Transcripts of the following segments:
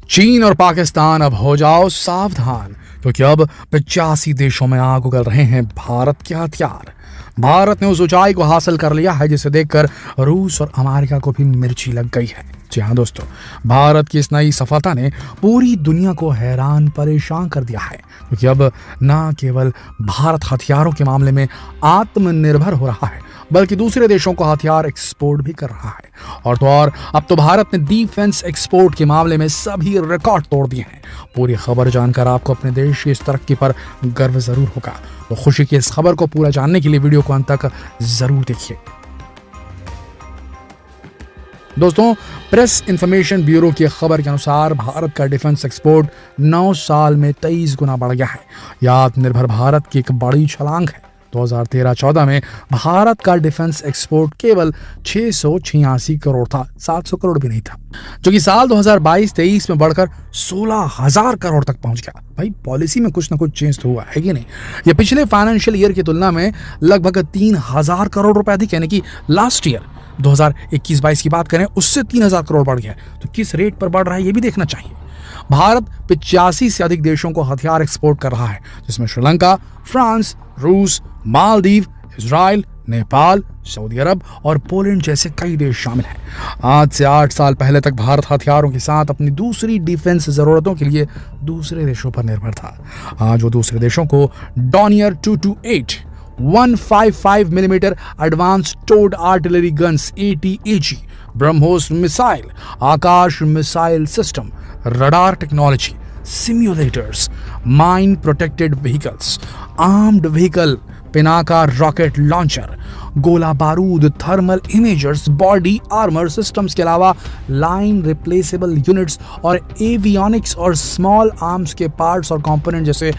चीन और पाकिस्तान, अब हो जाओ सावधान, क्योंकि अब 85 देशों में आग उगल रहे हैं भारत के हथियार। भारत ने उस ऊंचाई को हासिल कर लिया है जिसे देखकर रूस और अमेरिका को भी मिर्ची लग गई है। जी हाँ दोस्तों, भारत की इस नई सफलता ने पूरी दुनिया को हैरान परेशान कर दिया है, क्योंकि अब न केवल भारत हथियारों के मामले में आत्मनिर्भर हो रहा है, बल्कि दूसरे देशों को हथियार एक्सपोर्ट भी कर रहा है। और तो और अब तो भारत ने डिफेंस एक्सपोर्ट के मामले में सभी रिकॉर्ड तोड़ दिए हैं। पूरी खबर जानकर आपको अपने देश की इस तरक्की पर गर्व जरूर होगा। तो खुशी की इस खबर को पूरा जानने के लिए वीडियो को अंत तक जरूर देखिए। दोस्तों, प्रेस इंफॉर्मेशन ब्यूरो की खबर के अनुसार भारत का डिफेंस एक्सपोर्ट 9 साल में 23 गुना बढ़ गया है। यह आत्मनिर्भर भारत की एक बड़ी छलांग है। 2013-14 में भारत का डिफेंस एक्सपोर्ट केवल 686 करोड़ था, 700 करोड़ भी नहीं था, जो कि साल 2022-23 में बढ़कर 16,000 करोड़ तक पहुंच गया। भाई, पॉलिसी में कुछ ना कुछ चेंज तो हुआ है कि नहीं। ये पिछले फाइनेंशियल ईयर की तुलना में लगभग 3,000 करोड़ रुपए अधिक, यानी कि लास्ट ईयर 2021-22 की बात करें उससे 3,000 करोड़ बढ़ गया। तो किस रेट पर बढ़ रहा है ये भी देखना चाहिए। भारत 85 से अधिक देशों को हथियार एक्सपोर्ट कर रहा है, जिसमें श्रीलंका, फ्रांस, रूस, मालदीव, इजराइल, नेपाल, सऊदी अरब और पोलैंड जैसे कई देश शामिल हैं। आज से 8 साल पहले तक भारत हथियारों के साथ अपनी दूसरी डिफेंस जरूरतों के लिए दूसरे देशों पर निर्भर था। आज वो दूसरे देशों को Dornier 228 155 millimetre advance towed artillery guns ATAG, BrahMos missile, Akash missile system, radar technology, simulators, mine protected vehicles, armed vehicle, Pinaka rocket launcher, गोला बारूद, thermal imagers, body armour systems के अलावा लाइन रिप्लेसेबल यूनिट्स और एवियोनिक्स और स्मॉल आर्म्स के parts और component जैसे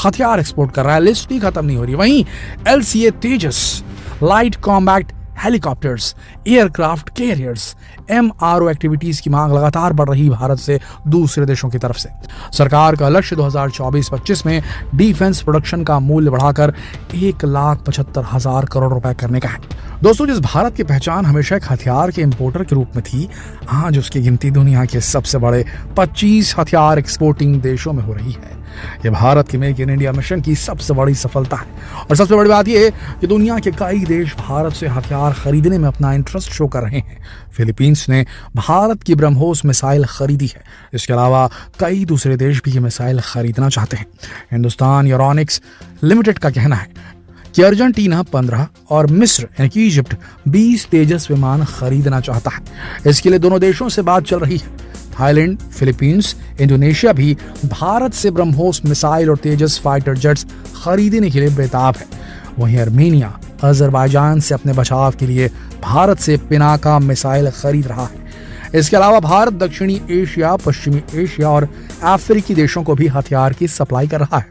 हथियार एक्सपोर्ट कर रहा है। लिस्ट ही खत्म नहीं हो रही। वहीं LCA Tejas, light combat helicopters, aircraft carriers, MRO activities की मांग लगातार बढ़ रही भारत से दूसरे देशों की तरफ से। सरकार का लक्ष्य 2024-25 में डिफेंस प्रोडक्शन का मूल्य बढ़ाकर 1,75,000 करोड़ रुपए करने का है। दोस्तों, जिस भारत की पहचान हमेशा एक हथियार के इंपोर्टर के रूप में थी, आज उसकी गिनती दुनिया के सबसे बड़े 25 हथियार एक्सपोर्टिंग देशों में हो रही है। यह भारत के मेक इन इंडिया मिशन की सबसे बड़ी सफलता है। और सबसे बड़ी बात यह है कि दुनिया के कई देश भारत से हथियार खरीदने में अपना इंटरेस्ट शो कर रहे हैं। फिलीपींस ने भारत की ब्रह्मोस मिसाइल खरीदी है। इसके अलावा कई दूसरे देश भी ये मिसाइल खरीदना चाहते हैं। हिंदुस्तान एरोनॉटिक्स लिमिटेड का कहना है कि अर्जेंटीना 15 और मिस्र यानी कि इजिप्ट 20 तेजस विमान खरीदना चाहता है। इसके लिए दोनों देशों से बात चल रही है। थाईलैंड, फिलीपींस, इंडोनेशिया भी भारत से ब्रह्मोस मिसाइल और तेजस फाइटर जेट्स खरीदने के लिए बेताब है। वहीं अर्मेनिया अजरबैजान से अपने बचाव के लिए भारत से पिनाका मिसाइल खरीद रहा है। इसके अलावा भारत दक्षिणी एशिया, पश्चिमी एशिया और अफ्रीकी देशों को भी हथियार की सप्लाई कर रहा है।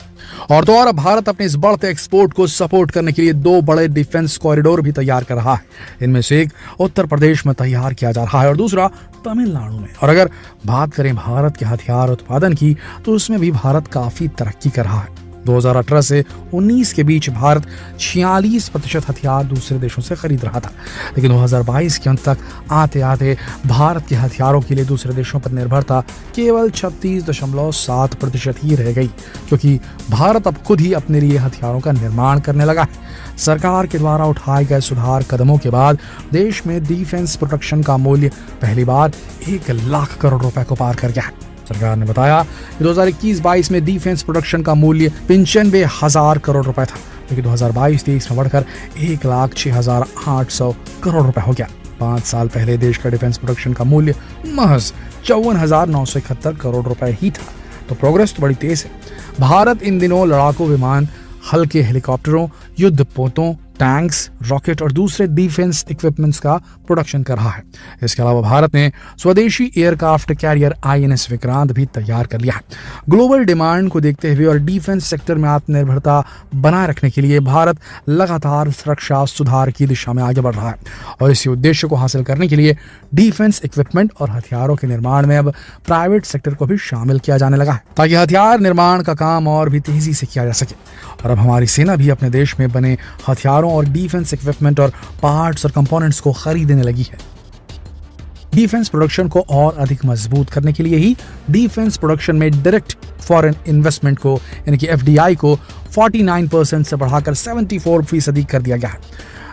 और तो और अब भारत अपने इस बढ़ते एक्सपोर्ट को सपोर्ट करने के लिए 2 बड़े डिफेंस कॉरिडोर भी तैयार कर रहा है। इनमें से एक उत्तर प्रदेश में तैयार किया जा रहा है और दूसरा तमिलनाडु में। और अगर बात करें भारत के हथियार उत्पादन की, तो उसमें भी भारत काफी तरक्की कर रहा है। 2018 से 19 के बीच भारत 46% हथियार दूसरे देशों से खरीद रहा था, लेकिन 2022 के अंत तक आते आते भारत के हथियारों के लिए दूसरे देशों पर निर्भरता केवल 36.7% ही रह गई, क्योंकि भारत अब खुद ही अपने लिए हथियारों का निर्माण करने लगा है। सरकार के द्वारा उठाए गए सुधार कदमों के बाद देश में डिफेंस प्रोडक्शन का मूल्य पहली बार 1,00,000 करोड़ रुपए को पार कर गया है। सरकार ने बताया कि 2021-22 में डिफेंस प्रोडक्शन का मूल्य 95,000 करोड़ रुपए था, जो कि 2022-23 में बढ़कर 1,06,800 करोड़ रुपए हो गया। 5 साल पहले देश का डिफेंस प्रोडक्शन का मूल्य महज 54,971 करोड़ रुपए ही था। तो प्रोग्रेस तो बड़ी तेज है। भारत इन दिनों लड़ाकू विमान, हल्के हेलीकॉप्टरों, युद्ध पोतों, टैंक्स, रॉकेट और दूसरे डिफेंस इक्विपमेंट्स का प्रोडक्शन कर रहा है। इसके अलावा भारत ने स्वदेशी एयरक्राफ्ट कैरियर INS विक्रांत भी तैयार कर लिया है। ग्लोबल डिमांड को देखते हुए और डिफेंस सेक्टर में आत्मनिर्भरता बनाए रखने के लिए भारत लगातार सुरक्षा सुधार की दिशा में आगे बढ़ रहा है। और इसी उद्देश्य को हासिल करने के लिए डिफेंस इक्विपमेंट और हथियारों के निर्माण में अब प्राइवेट सेक्टर को भी शामिल किया जाने लगा है, ताकि हथियार निर्माण का काम और भी तेजी से किया जा सके। और अब हमारी सेना भी अपने देश में बने हथियारों और डिफेंस इक्विपमेंट और पार्ट्स और कंपोनेंट्स को खरीदने लगी है। डिफेंस प्रोडक्शन को और अधिक मजबूत करने के लिए ही डिफेंस प्रोडक्शन में डायरेक्ट फॉरेन इन्वेस्टमेंट को यानी कि FDI को 49% से बढ़ाकर 74% कर दिया गया है।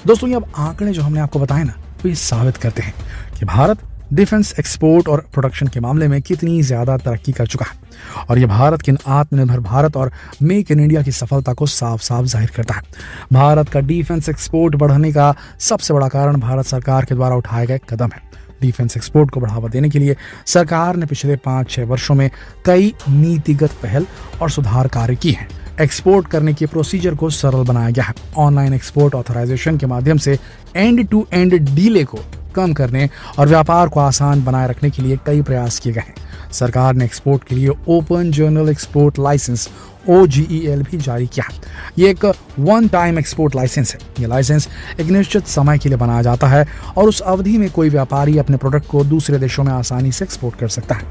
दोस्तों, ये अब आंकड़े जो हमने आपको बताए ना, वो ये साबित करते हैं कि भारत डिफेंस एक्सपोर्ट और प्रोडक्शन के मामले में कितनी ज्यादा तरक्की कर चुका है और ये भारत के आत्मनिर्भर भारत और मेक इन इंडिया की सफलता को साफ साफ जाहिर करता है। भारत का डिफेंस एक्सपोर्ट बढ़ने का सबसे बड़ा कारण भारत सरकार के द्वारा उठाए गए कदम है। डिफेंस एक्सपोर्ट को बढ़ावा देने के लिए सरकार ने पिछले 5-6 वर्षों में कई नीतिगत पहल और सुधार कार्य किए हैं। एक्सपोर्ट करने के प्रोसीजर को सरल बनाया गया है। ऑनलाइन एक्सपोर्ट ऑथराइजेशन के माध्यम से एंड टू एंड डीले को कम करने और व्यापार को आसान बनाए रखने के लिए कई प्रयास किए गए हैं। सरकार ने एक्सपोर्ट के लिए open general export licence OGEL भी जारी किया है। ये एक वन टाइम एक्सपोर्ट लाइसेंस है। ये लाइसेंस एक निश्चित समय के लिए बनाया जाता है और उस अवधि में कोई व्यापारी अपने प्रोडक्ट को दूसरे देशों में आसानी से एक्सपोर्ट कर सकता है।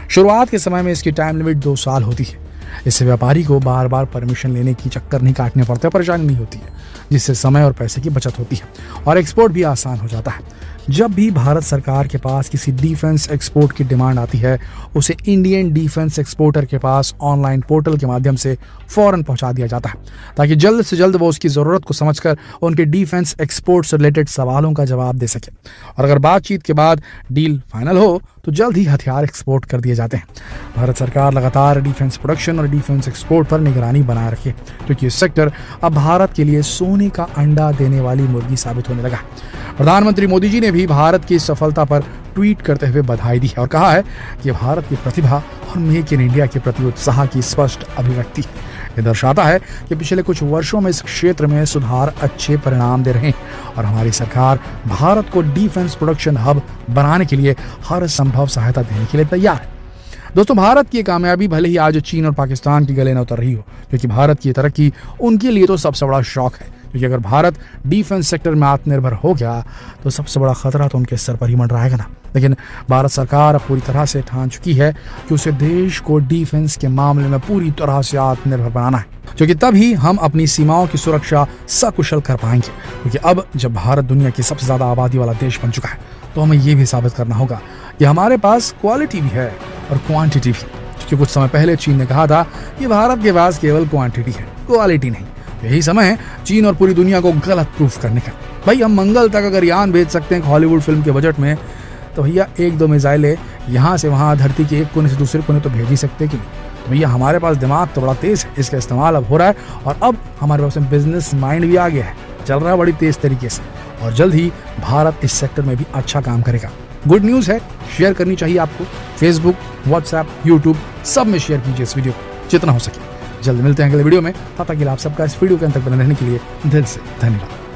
शुरुआत के समय में इसकी टाइम लिमिट 2 साल होती है। इससे व्यापारी को बार बार परमिशन लेने की चक्कर नहीं काटने पड़ते, परेशानी नहीं होती है, जिससे समय और पैसे की बचत होती है और एक्सपोर्ट भी आसान हो जाता है। जब भी भारत सरकार के पास किसी डिफेंस एक्सपोर्ट की डिमांड आती है, उसे इंडियन डिफेंस एक्सपोर्टर के पास ऑनलाइन पोर्टल के माध्यम से फौरन पहुंचा दिया जाता है, ताकि जल्द से जल्द वो उसकी ज़रूरत को समझकर उनके डिफेंस एक्सपोर्ट से रिलेटेड सवालों का जवाब दे सके और अगर बातचीत के बाद डील फाइनल हो तो जल्द ही हथियार एक्सपोर्ट कर दिए जाते हैं। भारत सरकार लगातार डिफेंस प्रोडक्शन और डिफेंस एक्सपोर्ट पर निगरानी बनाए रखे, क्योंकि ये सेक्टर अब भारत के लिए सोने का अंडा देने वाली मुर्गी साबित होने लगा। प्रधानमंत्री मोदी जी ने भी भारत की सफलता पर ट्वीट करते हुए बधाई दी है और कहा है कि भारत की प्रतिभा और मेक इन इंडिया के प्रति उत्साह की स्पष्ट अभिव्यक्ति है। ये दर्शाता है कि पिछले कुछ वर्षों में इस क्षेत्र में सुधार अच्छे परिणाम दे रहे हैं और हमारी सरकार भारत को डिफेंस प्रोडक्शन हब बनाने के लिए हर संभव सहायता देने के लिए तैयार है। दोस्तों, भारत की कामयाबी भले ही आज चीन और पाकिस्तान की गले न उतर रही हो, क्योंकि भारत की तरक्की उनके लिए तो सबसे बड़ा शौक है, क्योंकि अगर भारत डिफेंस सेक्टर में आत्मनिर्भर हो गया तो सबसे बड़ा खतरा तो उनके सर पर ही मंडराएगा ना। लेकिन भारत सरकार अब पूरी तरह से ठान चुकी है कि उसे देश को डिफेंस के मामले में पूरी तरह से आत्मनिर्भर बनाना है, क्योंकि तभी हम अपनी सीमाओं की सुरक्षा सकुशल कर पाएंगे। क्योंकि अब जब भारत दुनिया की सबसे ज्यादा आबादी वाला देश बन चुका है, तो हमें ये भी साबित करना होगा कि हमारे पास क्वालिटी भी है और क्वांटिटी भी। क्योंकि कुछ समय पहले चीन ने कहा था कि भारत के पास केवल क्वांटिटी है, क्वालिटी नहीं। यही समय है चीन और पूरी दुनिया को गलत प्रूफ करने का। भाई, हम मंगल तक अगर यान भेज सकते हैं हॉलीवुड फिल्म के बजट में, तो भैया 1-2 मिसाइलें यहाँ से वहाँ धरती के एक कोने से दूसरे कोने तो भेज ही सकते कि नहीं। भैया, हमारे पास दिमाग तो बड़ा तेज है, इसका इस्तेमाल अब हो रहा है और अब हमारे पास बिजनेस माइंड भी आ गया है, चल रहा है बड़ी तेज तरीके से और जल्द ही भारत इस सेक्टर में भी अच्छा काम करेगा। गुड न्यूज़ है, शेयर करनी चाहिए आपको। फेसबुक, व्हाट्सएप, यूट्यूब सब में शेयर कीजिए इस वीडियो को जितना हो सके। जल्द मिलते हैं अगले वीडियो में। तब तक के लिए आप सबका इस वीडियो के अंत तक बने रहने के लिए दिल से धन्यवाद।